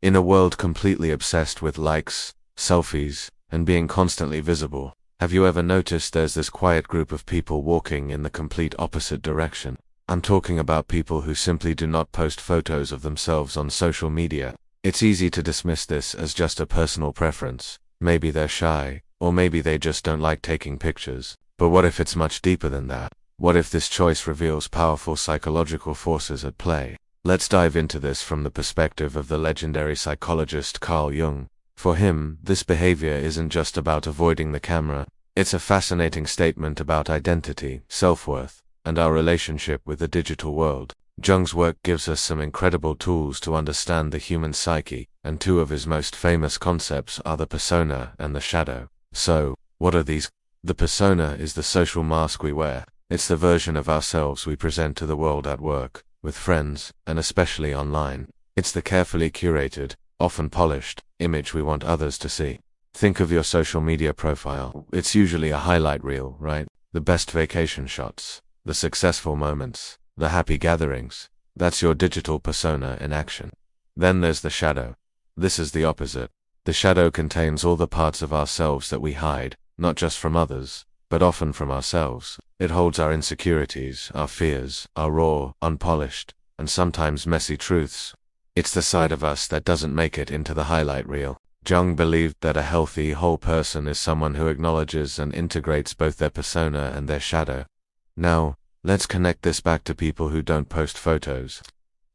In a world completely obsessed with likes, selfies, and being constantly visible, have you ever noticed there's this quiet group of people walking in the complete opposite direction? I'm talking about people who simply do not post photos of themselves on social media. It's easy to dismiss this as just a personal preference. Maybe they're shy, or maybe they just don't like taking pictures. But what if it's much deeper than that? What if this choice reveals powerful psychological forces at play? Let's dive into this from the perspective of the legendary psychologist Carl Jung. For him, this behavior isn't just about avoiding the camera. It's a fascinating statement about identity, self-worth, and our relationship with the digital world. Jung's work gives us some incredible tools to understand the human psyche, and two of his most famous concepts are the persona and the shadow. So, what are these? The persona is the social mask we wear. It's the version of ourselves we present to the world at work, with friends, and especially online. It's the carefully curated, often polished, image we want others to see. Think of your social media profile. It's usually a highlight reel, right? The best vacation shots, the successful moments, the happy gatherings. That's your digital persona in action. Then there's the shadow. This is the opposite. The shadow contains all the parts of ourselves that we hide, not just from others, but often from ourselves. It holds our insecurities, our fears, our raw, unpolished, and sometimes messy truths. It's the side of us that doesn't make it into the highlight reel. Jung believed that a healthy, whole person is someone who acknowledges and integrates both their persona and their shadow. Now, let's connect this back to people who don't post photos.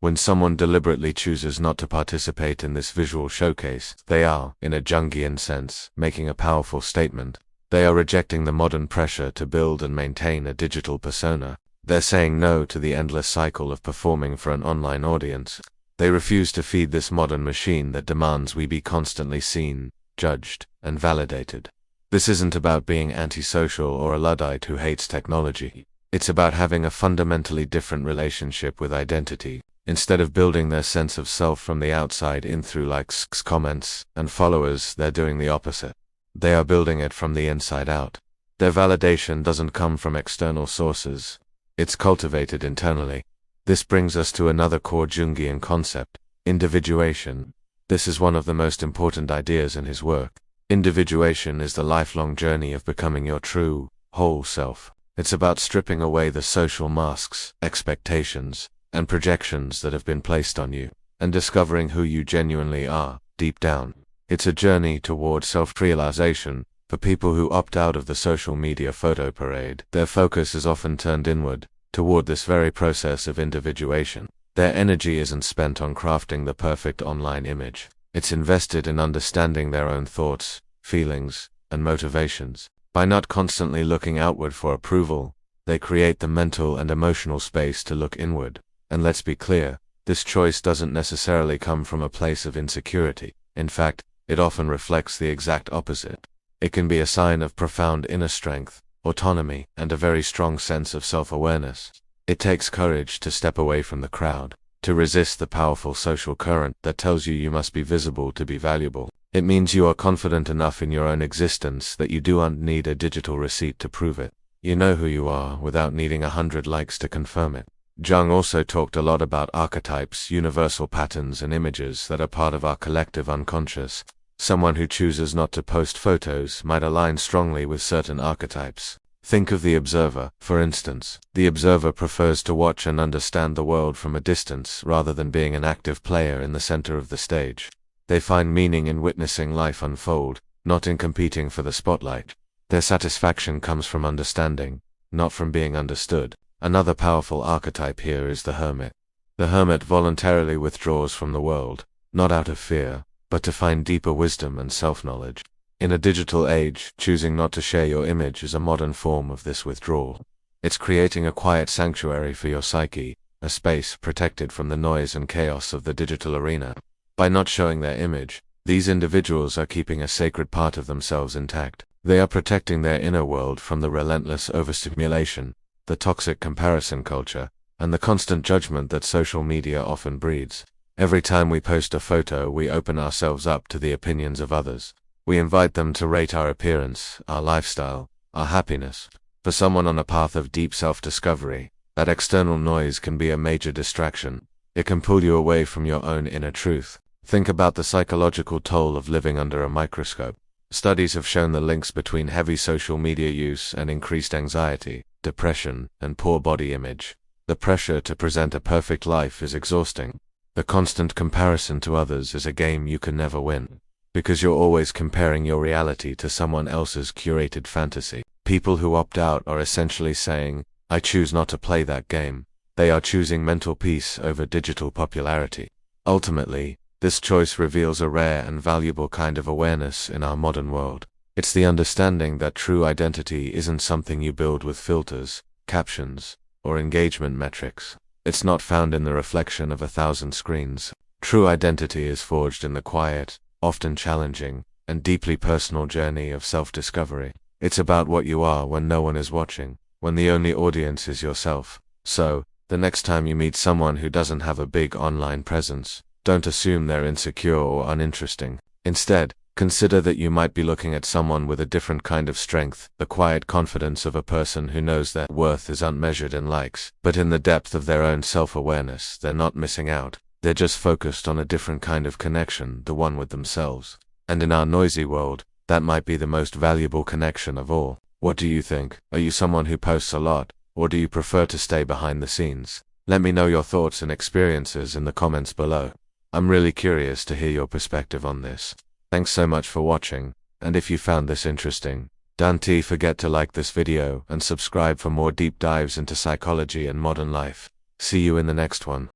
When someone deliberately chooses not to participate in this visual showcase, they are, in a Jungian sense, making a powerful statement. They are rejecting the modern pressure to build and maintain a digital persona. They're saying no to the endless cycle of performing for an online audience. They refuse to feed this modern machine that demands we be constantly seen, judged, and validated. This isn't about being antisocial or a Luddite who hates technology. It's about having a fundamentally different relationship with identity. Instead of building their sense of self from the outside in through likes, comments, and followers, they're doing the opposite. They are building it from the inside out. Their validation doesn't come from external sources. It's cultivated internally. This brings us to another core Jungian concept, individuation. This is one of the most important ideas in his work. Individuation is the lifelong journey of becoming your true, whole self. It's about stripping away the social masks, expectations, and projections that have been placed on you, and discovering who you genuinely are, deep down. It's a journey toward self-realization. For people who opt out of the social media photo parade, their focus is often turned inward, toward this very process of individuation. Their energy isn't spent on crafting the perfect online image. It's invested in understanding their own thoughts, feelings, and motivations. By not constantly looking outward for approval, they create the mental and emotional space to look inward. And let's be clear, this choice doesn't necessarily come from a place of insecurity. In fact, it often reflects the exact opposite. It can be a sign of profound inner strength, autonomy, and a very strong sense of self-awareness. It takes courage to step away from the crowd, to resist the powerful social current that tells you you must be visible to be valuable. It means you are confident enough in your own existence that you don't need a digital receipt to prove it. You know who you are without needing 100 likes to confirm it. Jung also talked a lot about archetypes, universal patterns and images that are part of our collective unconscious. Someone who chooses not to post photos might align strongly with certain archetypes. Think of the observer, for instance. The observer prefers to watch and understand the world from a distance rather than being an active player in the center of the stage. They find meaning in witnessing life unfold, not in competing for the spotlight. Their satisfaction comes from understanding, not from being understood. Another powerful archetype here is the hermit. The hermit voluntarily withdraws from the world, not out of fear, but to find deeper wisdom and self-knowledge. In a digital age, choosing not to share your image is a modern form of this withdrawal. It's creating a quiet sanctuary for your psyche, a space protected from the noise and chaos of the digital arena. By not showing their image, these individuals are keeping a sacred part of themselves intact. They are protecting their inner world from the relentless overstimulation, the toxic comparison culture, and the constant judgment that social media often breeds. Every time we post a photo, we open ourselves up to the opinions of others. We invite them to rate our appearance, our lifestyle, our happiness. For someone on a path of deep self-discovery, that external noise can be a major distraction. It can pull you away from your own inner truth. Think about the psychological toll of living under a microscope. Studies have shown the links between heavy social media use and increased anxiety, depression, and poor body image. The pressure to present a perfect life is exhausting. The constant comparison to others is a game you can never win, because you're always comparing your reality to someone else's curated fantasy. People who opt out are essentially saying, "I choose not to play that game." They are choosing mental peace over digital popularity. Ultimately, this choice reveals a rare and valuable kind of awareness in our modern world. It's the understanding that true identity isn't something you build with filters, captions, or engagement metrics. It's not found in the reflection of 1,000 screens. True identity is forged in the quiet, often challenging, and deeply personal journey of self-discovery. It's about what you are when no one is watching, when the only audience is yourself. So, the next time you meet someone who doesn't have a big online presence, don't assume they're insecure or uninteresting. Instead, consider that you might be looking at someone with a different kind of strength, the quiet confidence of a person who knows their worth is unmeasured in likes, but in the depth of their own self-awareness, they're not missing out. They're just focused on a different kind of connection, the one with themselves. And in our noisy world, that might be the most valuable connection of all. What do you think? Are you someone who posts a lot, or do you prefer to stay behind the scenes? Let me know your thoughts and experiences in the comments below. I'm really curious to hear your perspective on this. Thanks so much for watching, and if you found this interesting, don't forget to like this video and subscribe for more deep dives into psychology and modern life. See you in the next one.